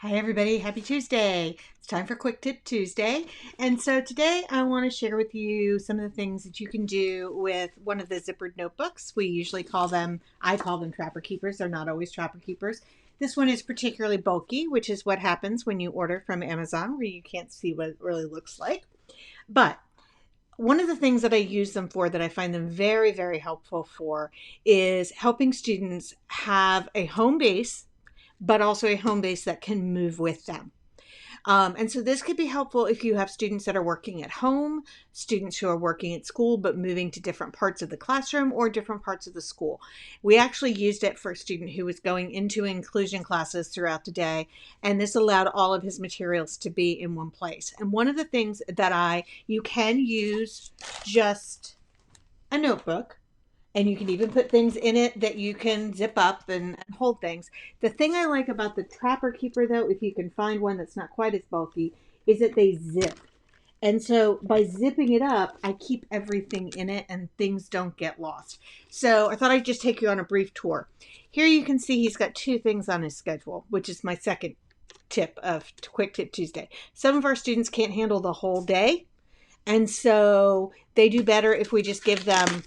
Hi everybody, happy Tuesday. It's time for Quick Tip Tuesday. And so today I want to share with you some of the things that you can do with one of the zippered notebooks. I call them Trapper Keepers. They're not always Trapper Keepers. This one is particularly bulky, which is what happens when you order from Amazon where you can't see what it really looks like. But one of the things that I use them for that I find them very, very helpful for is helping students have a home base but also a home base that can move with them. And so this could be helpful if you have students that are working at home, students who are working at school but moving to different parts of the classroom or different parts of the school. We actually used it for a student who was going into inclusion classes throughout the day, and this allowed all of his materials to be in one place. And one of the things that you can use just a notebook, and you can even put things in it that you can zip up and hold things. The thing I like about the Trapper Keeper, though, if you can find one that's not quite as bulky, is that they zip. And so by zipping it up, I keep everything in it and things don't get lost. So I thought I'd just take you on a brief tour. Here you can see he's got two things on his schedule, which is my second tip of Quick Tip Tuesday. Some of our students can't handle the whole day, and so they do better if we just give them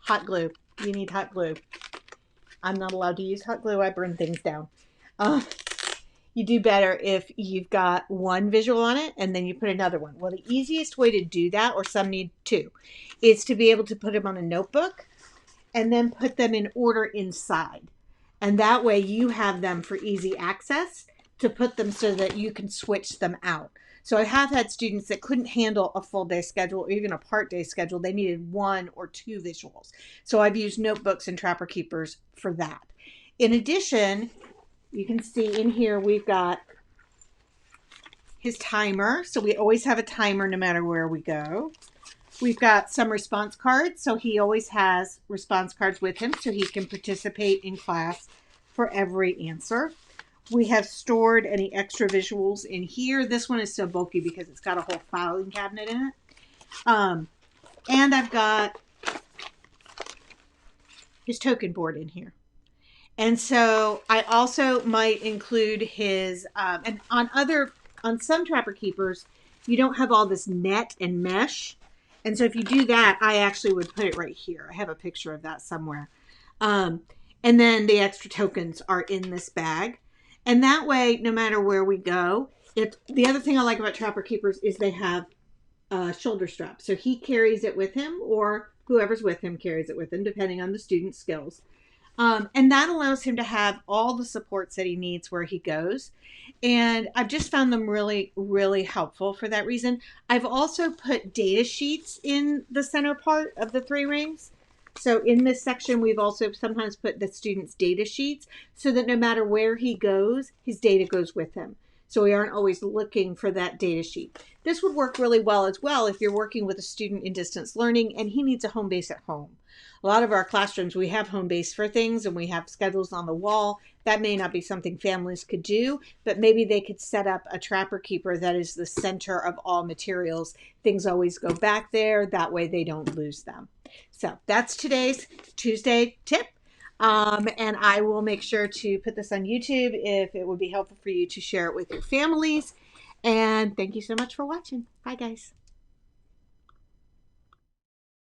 hot glue. You need hot glue. I'm not allowed to use hot glue. I burn things down. You do better if you've got one visual on it and then you put another one. Well, the easiest way to do that, or some need two, is to be able to put them on a notebook and then put them in order inside. And that way you have them for easy access to put them so that you can switch them out. So I have had students that couldn't handle a full day schedule or even a part day schedule. They needed one or two visuals. So I've used notebooks and Trapper Keepers for that. In addition, you can see in here we've got his timer. So we always have a timer no matter where we go. We've got some response cards. So he always has response cards with him so he can participate in class for every answer. We have stored any extra visuals in here. This one is so bulky because it's got a whole filing cabinet in it. And I've got his token board in here. And so I also might include his, and on some Trapper Keepers, you don't have all this net and mesh. And so if you do that, I actually would put it right here. I have a picture of that somewhere. And then the extra tokens are in this bag. And that way, no matter where we go, the other thing I like about Trapper Keepers is they have a shoulder strap. So he carries it with him, or whoever's with him carries it with him, depending on the student's skills. And that allows him to have all the supports that he needs where he goes. And I've just found them really, really helpful for that reason. I've also put data sheets in the center part of the 3 rings. So in this section, we've also sometimes put the student's data sheets so that no matter where he goes, his data goes with him. So we aren't always looking for that data sheet. This would work really well as well if you're working with a student in distance learning and he needs a home base at home. A lot of our classrooms, we have home base for things and we have schedules on the wall. That may not be something families could do, but maybe they could set up a Trapper Keeper that is the center of all materials. Things always go back there. That way they don't lose them. So that's today's Tuesday tip. And I will make sure to put this on YouTube if it would be helpful for you to share it with your families. And thank you so much for watching. Bye, guys.